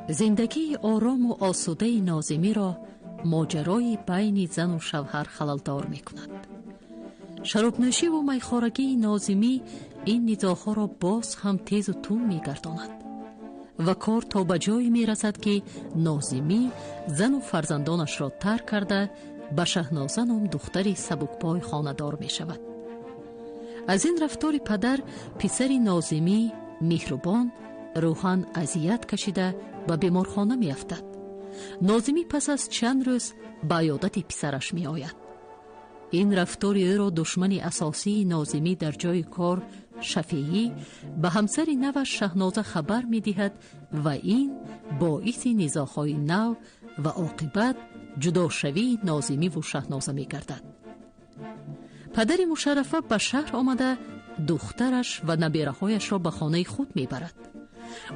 زندگی آرام و آسوده ناظمی را ماجرای بین زن و شوهر خللدار می کند. شرابنوشی و میخوارگی ناظمی این نزاع‌ها را باز هم تیز و تون می گرداند و کار تا به جایی می رسد که ناظمی زن و فرزندانش را ترک کرده به شهنازه نام دختری سبکپای خانه‌دار می شود. از این رفتار پدر، پسر ناظمی مهربان روحاً اذیت کشیده به بیمارخانه می افتد. ناظمی پس از چند روز به عیادت پسرش می آید. این رفتار او را دشمن اساسی ناظمی در جای کار شفیعی به همسر نوش شهنازه خبر می دهد و این باعث نزاع‌های نو و عاقبت جداشوی ناظمی و شهنازه می گردد. پدر مشرفه به شهر آمده دخترش و نبیره‌هایش را به خانه خود می برد.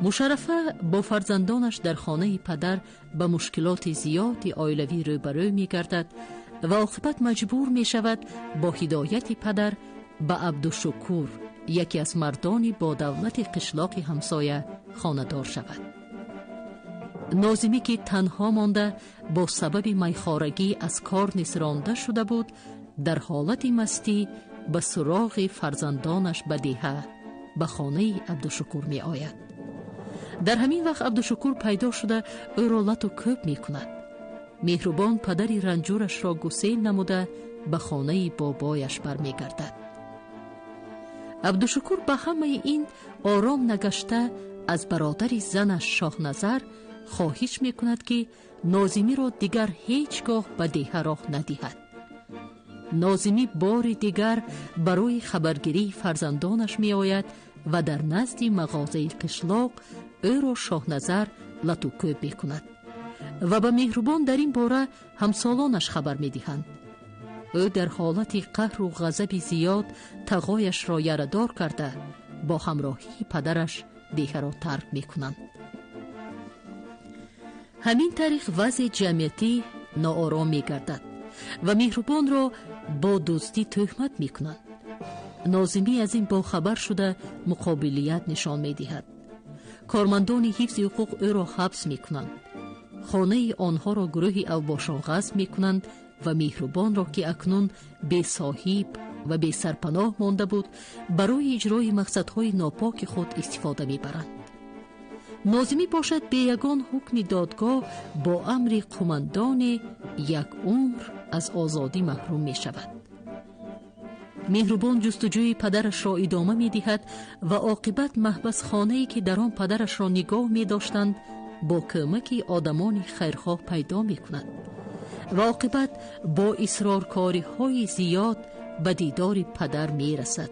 مشرفه با فرزندانش در خانه پدر به مشکلات زیادی عائلوی روبرو می گردد و عاقبت مجبور می شود با هدایت پدر به عبدالشکور، یکی از مردان با دولت قشلاق همسایه، خانه‌دار شود. ناظمی که تنها مانده با سبب میخوارگی از کار نسرانده شده بود، در حالت مستی به سراغ فرزندانش به دیه به خانه عبدالشکور می آید. در همین وقت عبدالشکور پیدا شده او را لط و کوب می کند. مهربان پدری رنجورش را گسیل نموده به خانه بابایش برمی گردد. عبدالشکور به همه این آرام نگشته از برادر زنش شاهنظر خواهش می کند که ناظمی را دیگر هیچگاه به دیه راه ندهد. ناظمی بار دیگر برای خبرگیری فرزندانش می آید و در نزد مغازه قشلاق او را شاهنظر لط و کوب می کند و به مهربان در این باره همسالانش خبر می دهند. او در حالت قهر و غضب زیاد تقایش را یردار کرده با همراهی پدرش دیه را ترک می کنند. همین طریق وضع جمعیتی ناآرام می گردد و مهربان را با دزدی تهمت می کنند. ناظمی از این با خبر شده مقابلیت نشان می دهد. کارمندان حفظ حقوق او را حبس می کنند. خانه آنها را گروه اوباشان غصب می کنند و مهربان را که اکنون بی صاحب و بی سرپناه مانده بود برای اجرای مقصدهای ناپاک خود استفاده می برند. ناظمی باشد به یگان حکم دادگاه با امر قماندان یک عمر از آزادی محروم می شود. مهربان جستجوی پدرش را ادامه می دهد و عاقبت محبس خانه‌ای که در آن پدرش را نگاه می داشتند با کمک آدمان خیرخواه پیدا می کند و عاقبت با اصرارکاری های زیاد به دیدار پدر می رسد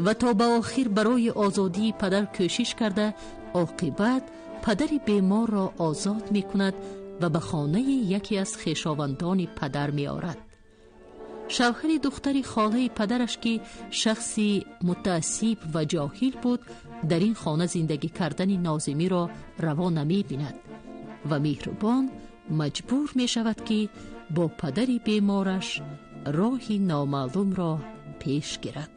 و تا به آخر برای آزادی پدر کوشش کرده عاقبت پدر بیمار را آزاد می کند و به خانه یکی از خویشاوندان پدر می آورد. شوهر دختر خاله پدرش که شخصی متعصب و جاهل بود در این خانه زندگی کردن ناظمی را روا نمی بیند و مهربان مجبور می شود که با پدر بیمارش راهی نامعلوم را پیش گیرد.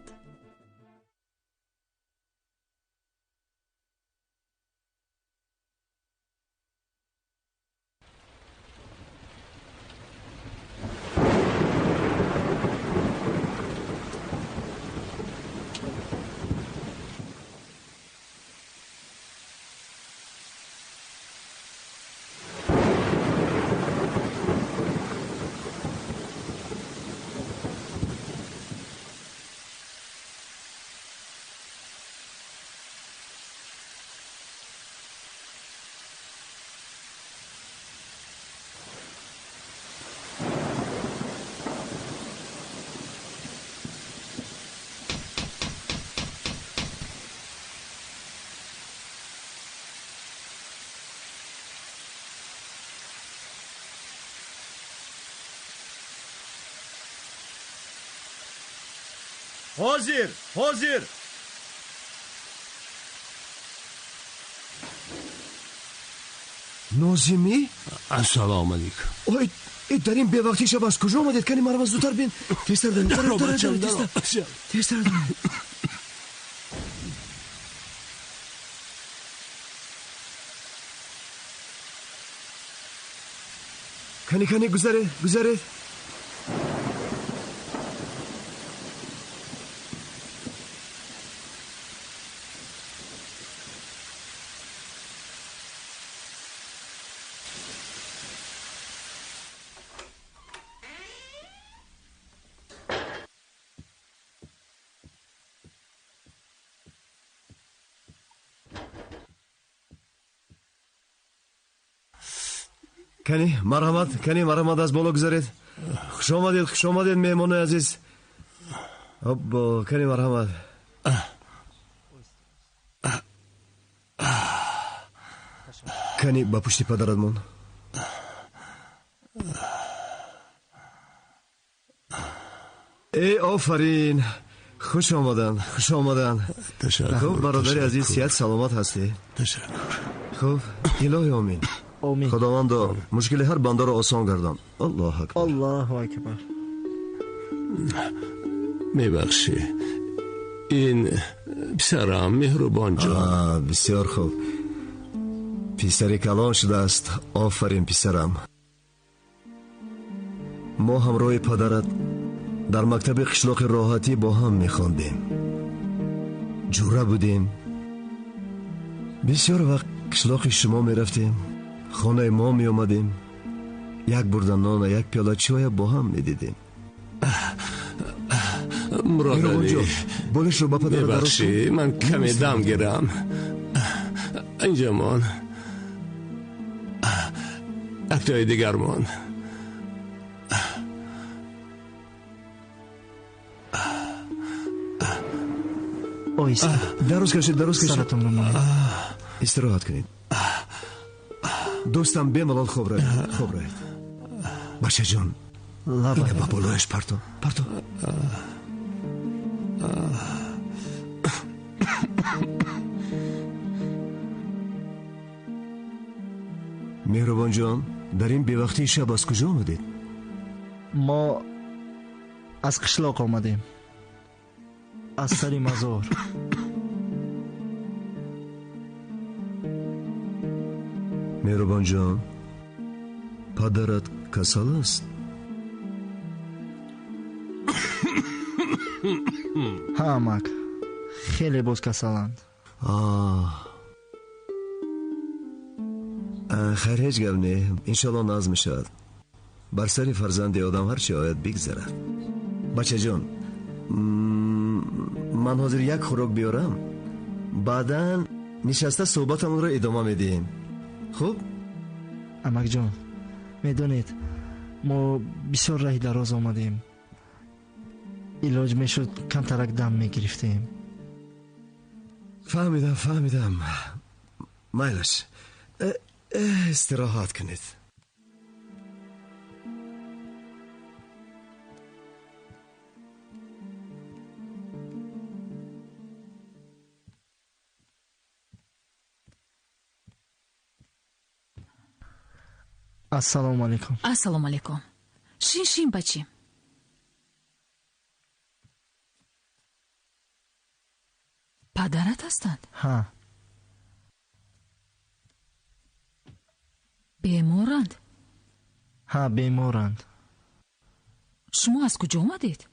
حاضر ناظمی؟ السلام علیکم. اوه در این به وقتی شب از کجا آمدید؟ کنی مرا زودتر بین. تیستر تیستر. کانی گذارید کانی مرحمت از بالا گذارید. خوش آمدید مهمان عزیز. ابا کانی مرحمت. کانی با پشتی پدرت مون. ای آفرین، خوش آمدن. خب برادر عزیز، صحت سلامت هستی؟ تشکر. خب الهی آمین. خداوندا مشکل هر بنده را آسان گردان. الله اکبر. الله اکبر. میبخشی این پسرم مهربان جان. بسیار خوب. پسری کلان شده است. آفرین پسرم. ما همراه پدرت در مکتب قشلاق راحتی با هم میخواندیم. جوره بودیم. بسیار وقت قشلاق شما میرفتیم. خانه ما می اومدیم. یک بردن نان و یک پیاله چای با هم میدیدیم. مرادی بولش رو با پدر ببخشی من کمی دم گیرم. اینجا مان اکتای دیگر مان. درست کشید سرتون رو مانید. استراحت کنید. دوستم بملال خوب راید. بچه جان اینه با بلویش پرتو. مهربان جان، در این بیوقتی شب از کجا آمدید؟ ما از قشلاق آمدیم، از سری مزار. مهربان جان، پدرت کسل است؟ ها مک خیلی باز کسلند. خیر هیچ گپ نه. انشالله ناز میشد. بر سری فرزند آدم هر چی آید بگذرد. بچه جان، من حاضر یک خوراک بیارم. بعداً نشسته صحبتمون را ادامه میدیم. خوب؟ امک جان، میدونید ما بسیار راه دراز آمدیم. علاج میشد کم ترک دم میگرفتیم. فهمیدم. مایلش استراحت کنید. السلام علیکم. السلام علیکم. شین بچیم. پدرت هستند؟ ها. بیمارند؟ ها بیمارند. شما از کجا آمدید؟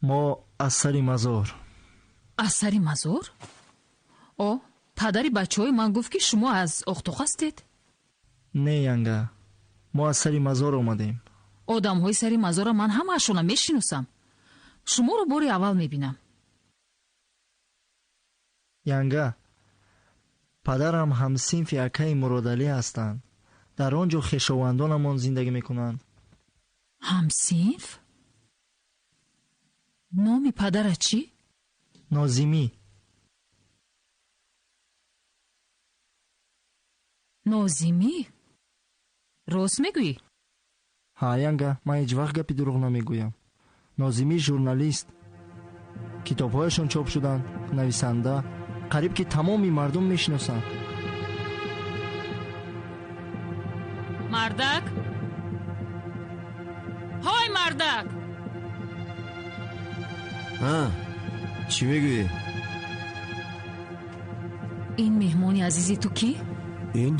ما از سری مزار. از سری مزار؟ پدری بچه های من گفت که شما از اختوخ هستید؟ نه ینگه، ما از سری مزار آمدیم. آدم های سری مزار من همه اشونا میشناسم. شما رو باری اول میبینم. ینگه، پدرم هم صنف اکای مرادلی هستند. در آنجا خویشاوندانمان زندگی میکنند. هم صنف؟ نام پدرت چی؟ نازمی. نازمی؟ راست میگویی؟ ها ینگه، من هیچ وقت گپی دروغ نمیگویم. نازمی ژورنالیست. کتابهایشان چاپ شدند. نویسنده. قریب که تمامی مردم میشناسند. مردک؟ های مردک! چی میگویی؟ این مهمانی عزیزی تو کی؟ این؟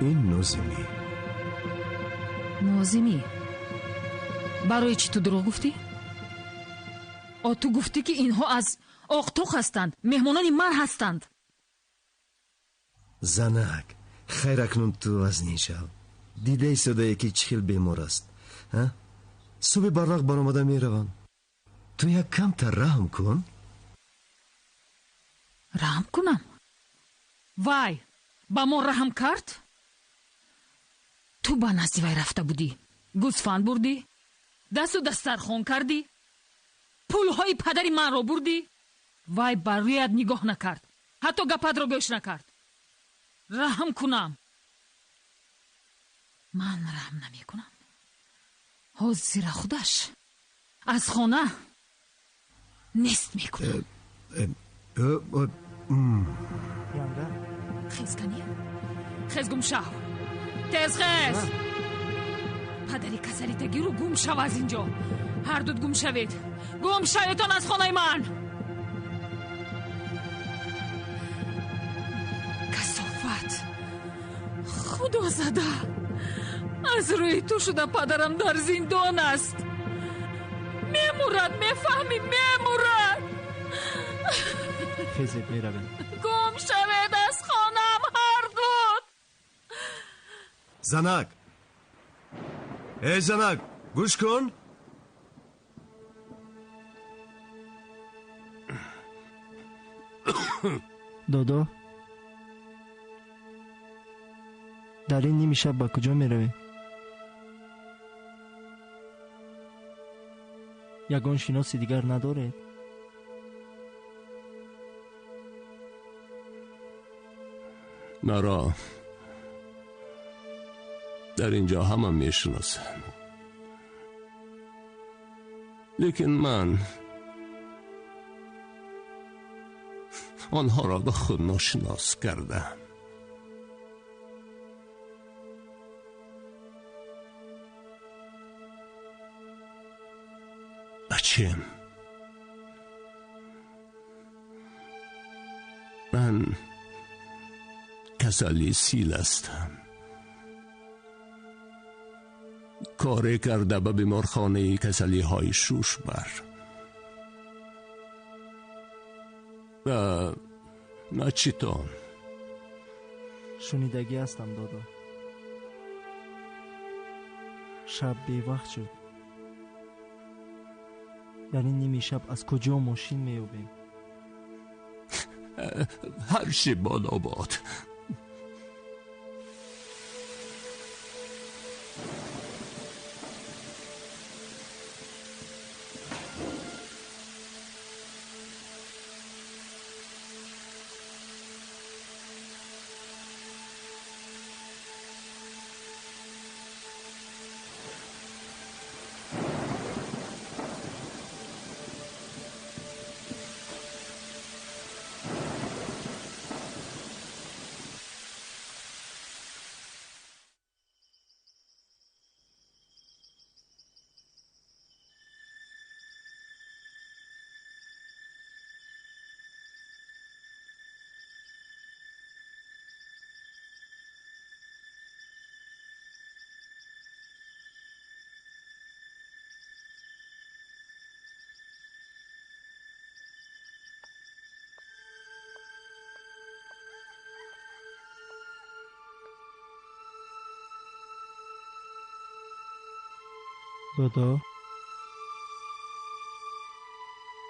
این نازمی. نازمی برای چی تو دروغ گفتی؟ تو گفتی که اینها از آقتوخ هستند، مهمانان من هستند. زنک خیر اکنون تو از نیشب دیده ایستاده یکی چخیل بیمار است. صبح برق برآمده می روم. تو یک کم تر رحم کن. رحم کنم؟ وای با ما رحم کرد؟ تو با نزدی وی رفته بودی، گوسفند بردی، دست و دسترخوان کردی، پولهای پدری من را بردی. وای بر رویت نگاه نکرد، حتی گپت را گوش نکرد. رحم کنم؟ من رحم نمی کنم. زیر خودش از خانه نیست می کنم. خیز کنی؟ خیز گم شو، تیز خیز. پدری کسلی تگی رو گم شو از اینجا. هر دوت گم شوید، گم شویدان از خانه من. کثافت خدا زده. از روی تو شده پدرم در زندان است. میمورد، میفهمی؟ میمورد. خیزید میرویم. گم شوید از خانم هر دوت. زنک، ای زنک گوش کن. دادا در این نیمی شب با کجا می روی؟ یگان شناسی دیگر نداره؟ مرا در اینجا همه می شناسند، لیکن من آنها را به خود ناشناس کردم. بچیم، من کسلی سیل هستم. کاری کرده به بیمارخانه کسلی های شوشبر و نچیتان. شنیدگی هستم دادا. شب بی وقت شد. در این نیمی شب از کجا ماشین میابیم؟ هر چی بالا باد.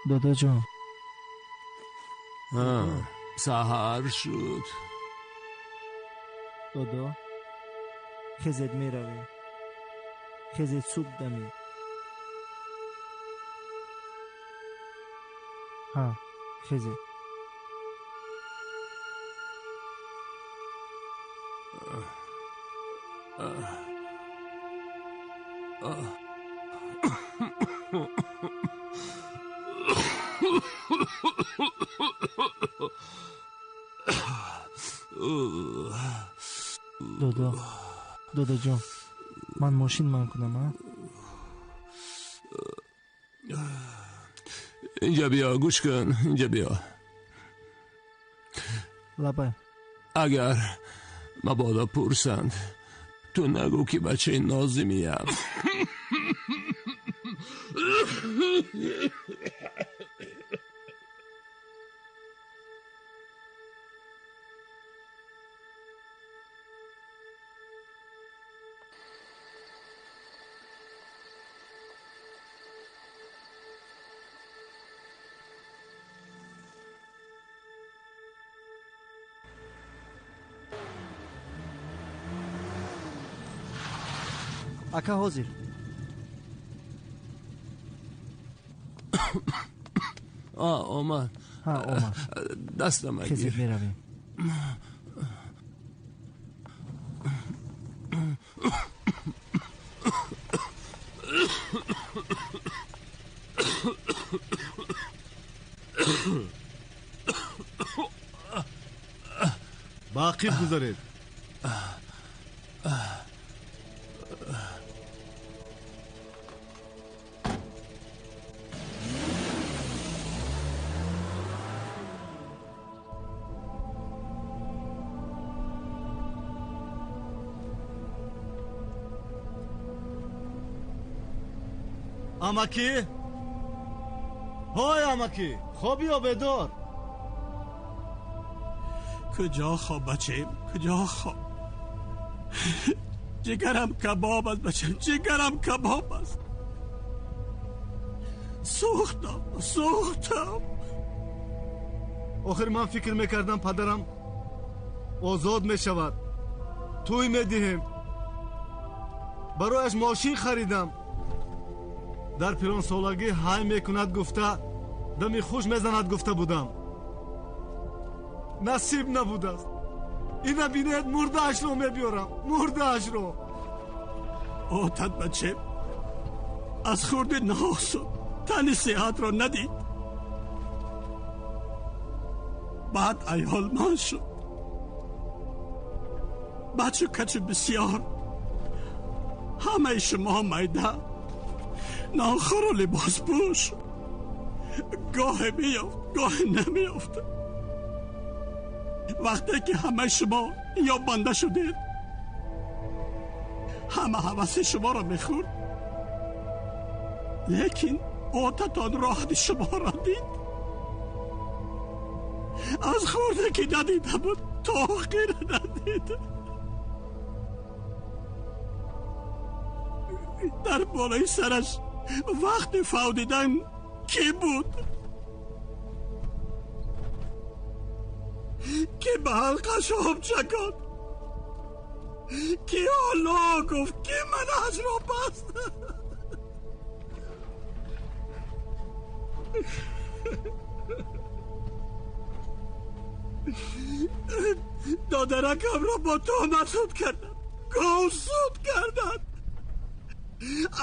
دادا جان. سحر شد. دادا خیزت می روی. خیزت صبح دمی. خیزت. دادا جان، من ماشین من کنم. اینجا بیا، گوش کن، اینجا بیا. لبه اگر مبادا پرسند تو نگو که بچه نازمیم. اکا حاضر. اومد. اومد. دستم اگیر. خیزید میرویم. باقی بگذارید. اماکی های اماکی خوابی یا بدار؟ کجا خواب بچه؟ کجا خواب؟ جگرم کباب است بچه، جگرم کباب است. سوختم. آخر من فکر میکردم پدرم آزاد میشود، توی میدهیم، برایش ماشین خریدم. در پیران سالگی های میکند گفته، دمی خوش میزند گفته بودم. نصیب نبود است. اینا بینید مرده اش رو میبیارم، مرده اش رو. آتت بچه از خورده ناسود تن صحت را ندید. بعد ایال من شد. بچه کچه بسیار. همه شما میده ناخور و لباس پوش، گاه میافت گاه نمیافت. وقتی که همه شما یا بنده شدید، همه حوث شما را میخورد، لیکن آتتان راحت شما را دید. از خورده که ندیده بود تا آخر ندید. در بالای سرش وقت فودیدن کی بود که به حلقش آب چکاد، که حالا گفت که من از را بست. دادرکم را با تهمت سود کردن، گوسود کردن.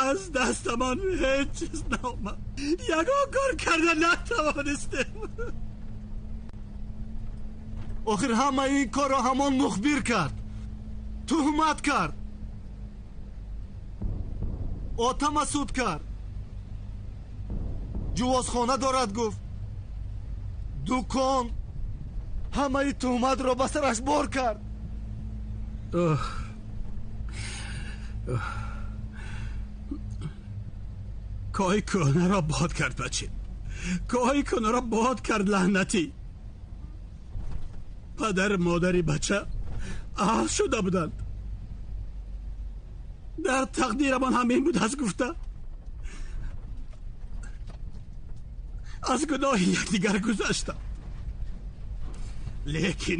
از دستمان هیچ چیز نامد، یگان کار کردن نتوانستیم. آخر همه این کار را همان مخبر کرد، تهمت کرد، آتم سود کرد. جوازخانه دارد گفت، دکان، همه این تهمت را به سرش بار کرد. کای کنه را باد کرد بچه، کای کنه را باد کرد لعنتی. پدر مادری بچه اهل شده بودند. در تقدیرمان همین بود از گفته از گناه یکدیگر گذشته. لیکن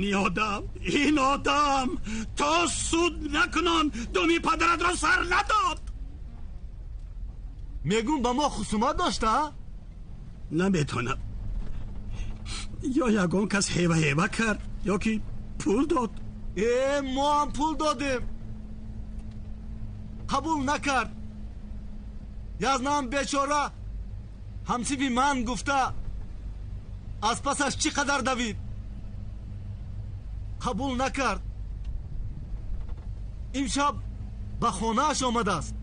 این آدم تا سود نکنان دمی پدرت را سر نداد. میگون با ما خصومت داشته؟ نمیتونم. یا یگان کس هیوه کرد یا که پول داد. ما هم پول دادیم، قبول نکرد. یزنم بیچاره همسیبی من گفته از پسش چی قدر دوید، قبول نکرد. امشب به خانه اش آمده است.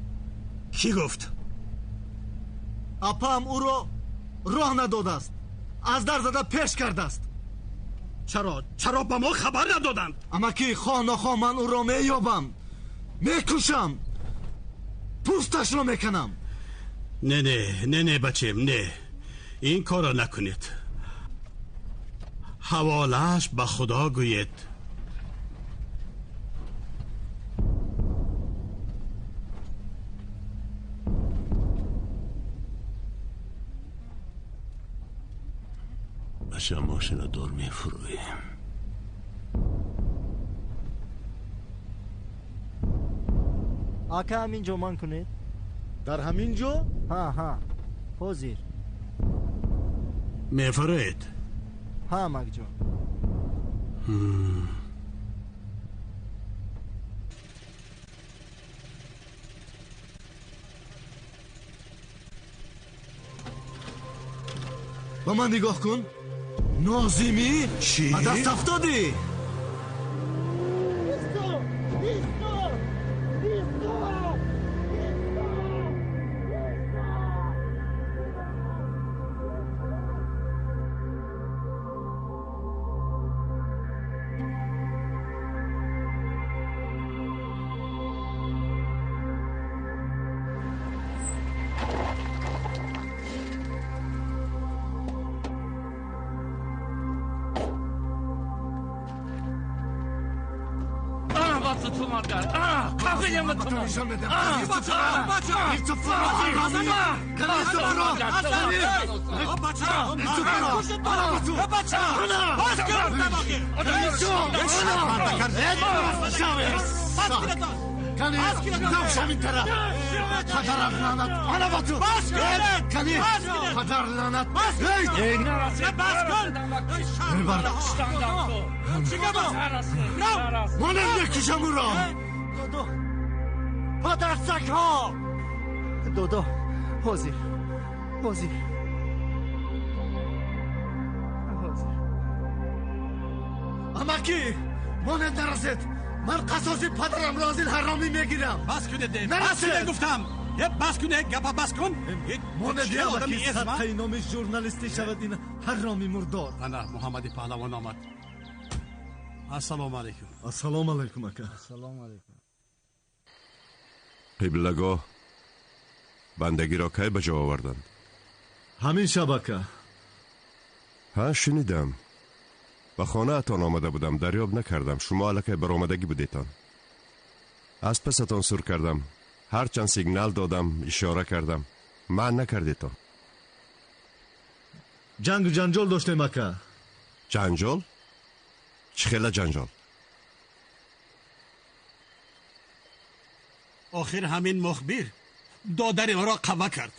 کی گفت؟ اپا هم او را راه نداده است، از در زده پیش کرده است. چرا با ما خبر ندادند؟ اما که خواه نخواه من او را میابم، میکشم، پوستش را میکنم. نه بچم، نه، این کار را نکنید. حوالهش به خدا گوید. بچه ماشین رو دور میفرویم. آکا همینجا من کنید. در همینجا؟ ها حاضر. میفرید؟ ها مگجا. با من نگاه کن. ناظمی؟ چی؟ دست افتادی؟ تو مادر کافیم به تو نشان بده. بچه پادر سک ها. دودو حاضر. اما کی مانند نرسید. من قصاص پدرم را از این حرامی میگیرم. بس کنید گفتم. بس کنید گپا بس کن. مانند آدمی صدقه نام ژورنالیستی شود این حرامی مردار. انا محمدی پهلوان آمد. السلام علیکم. السلام علیکم اکا. سلام علیکم. قبلگاه بندگی را کی به جا آوردند؟ همین شب اکا. ها شنیدم. به خانه اتان آمده بودم، دریاب نکردم شما الکی برآمدگی بودیتان. از پستان سر کردم، هرچند سیگنال دادم، اشاره کردم، من نکردیتان. جنگ و جنجال داشتیم اکا. جنجال؟ چه خیلی جنجال؟ آخر همین مخبر دادر ما را قوه کرد.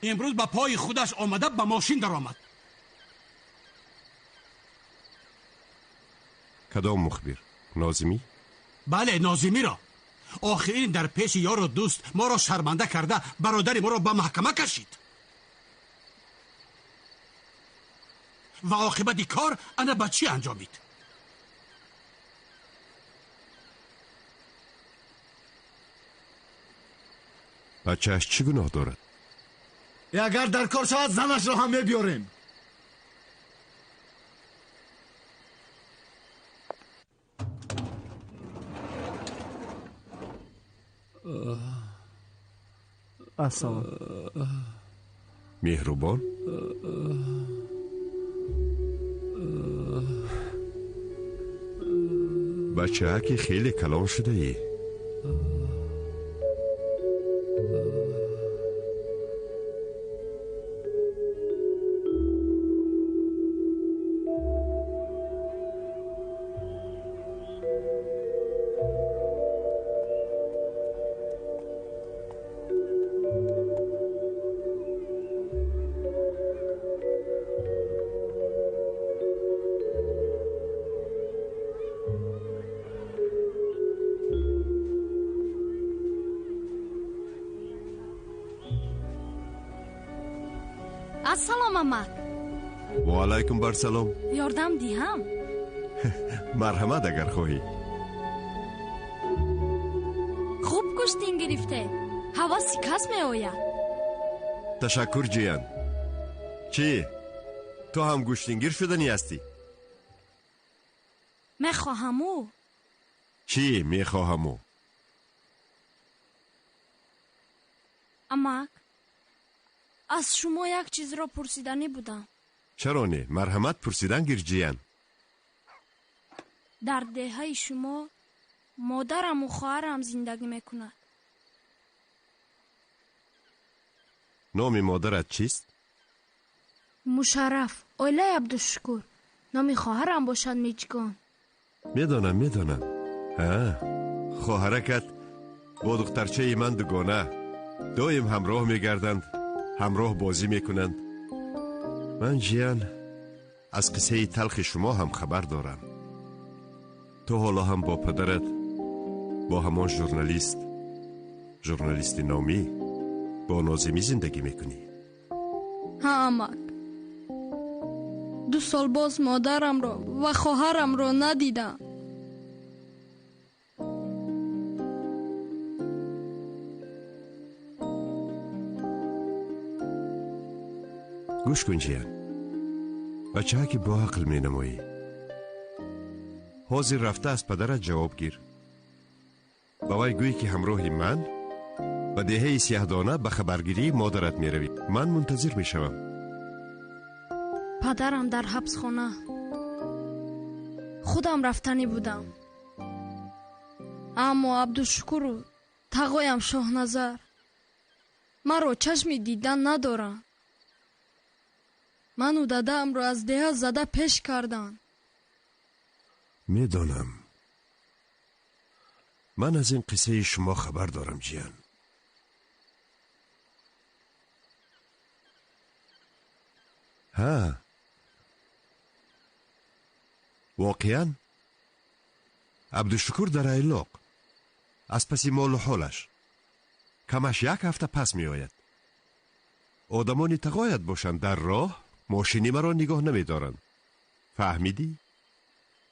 امروز با پای خودش آمده با ماشین در آمد. کدام مخبر؟ ناظمی؟ بله ناظمی را. آخرین در پیش یار و دوست ما را شرمنده کرده برادر ما را به محکمه کشید و عاقبت کار انا به چی انجامید؟ بچهش چی گناه دارد؟ اگر در کار شود زنش را هم میبیاریم. السلام. مهربان؟ بچه ها که خیلی کلان شده ای. السلام محمد. و علیکم بر سلام. یاردم دیهم. مرحمت اگر خواهی. خوب گوشتین گرفته. حواسی کس می آید. تشکر جیان. چی؟ تو هم گوشتینگیر شدنی هستی؟ میخواهم او. چی میخواهم او؟ امک از شما یک چیز را پرسیدنی بودم. چرا نه؟ مرحمت پرسیدن گرجیان. در دهه شما مادرم و خواهرم زندگی میکند. نام مادرت چیست؟ مشرف. اوله عبدالشکر. نام خواهرم باشد میچگان. میدانم. خواهرکت با دخترچه من دوگانه دایم همراه میگردند، همراه بازی میکنند. من جیان از قصه تلخ شما هم خبر دارم. تو حالا هم با پدرت، با همان ژورنالیست نامی، با ناظمی زندگی میکنی. ها امک. 2 سال باز مادرم را و خواهرم را ندیدم. گوش کن جیان، بچه ها که با عقل می نمایی. حاضر رفته از پدرت جواب گیر. با وی گویی که همراه من و دهه سیاهدانه به خبرگیری مادرت می روی. من منتظر می شوم. پدرم در حبس خانه. خودم رفتنی بودم، اما عبدالشکر و تقایم شاه نظر مرا چشمی دیدن ندارن. من و دادم را از ده زده پیش کردن. میدانم. من از این قصه شما خبر دارم جیان. واقعا عبدالشکر در ایلاق از پسی مال و حالش کمش 1 هفته پس می آید. آدمانی تقاید باشند در راه ماشینی مرا نگاه نمی دارند. فهمیدی؟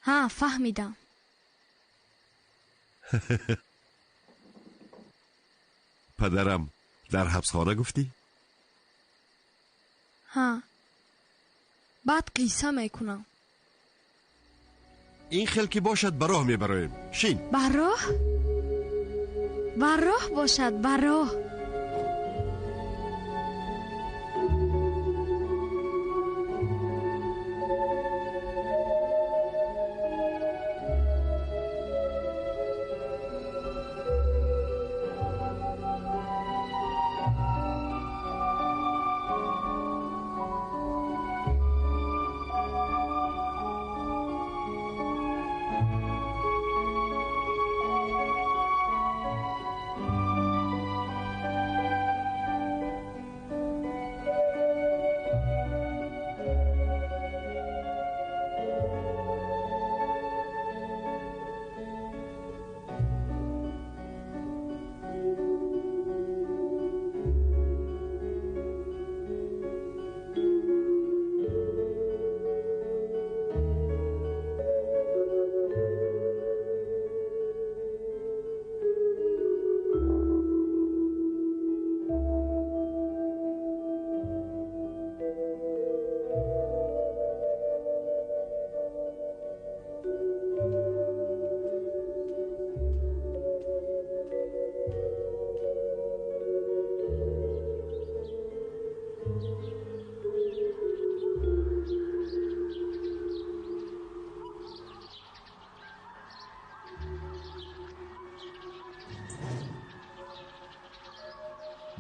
ها فهمیدم. پدرم در حبسخانه گفتی؟ ها. بعد قیصه میکنم. این خلکی باشد براه میبرایم. شین. براه باشد. براه.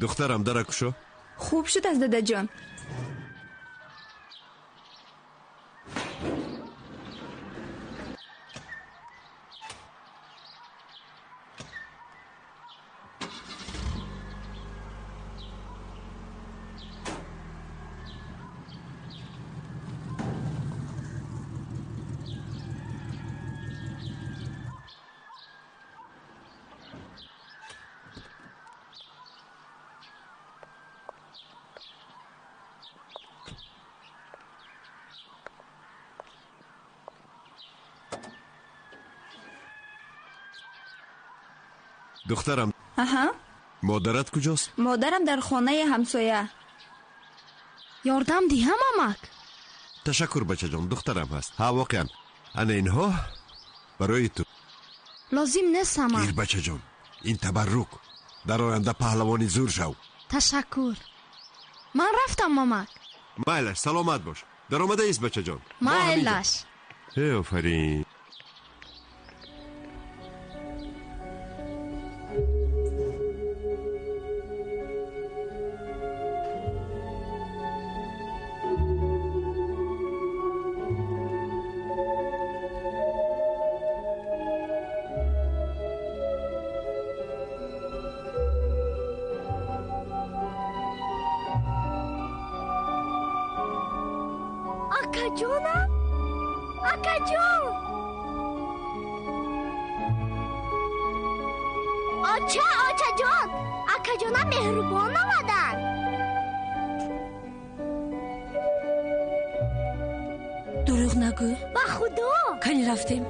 دخترم درکشو. خوب شد از دادا جان. دخترم. مادرت کجاست؟ مادرم در خانه همسایه. یاردم دیهم امک. تشکر بچه جان، دخترم هست. ها واقعا انا اینها برای تو. لازم نیست ماما. گیر بچه جان، این تبرک. در آینده پهلوانی زور شو. تشکر. من رفتم مامک. مایلش سلامت باش. در آمده ایست بچه جان. مایلش. ای آفرین. جونم اکا جون آچا جون اکا جونم مهربان آمدن دروغ نگو با خدا کنی رفتیم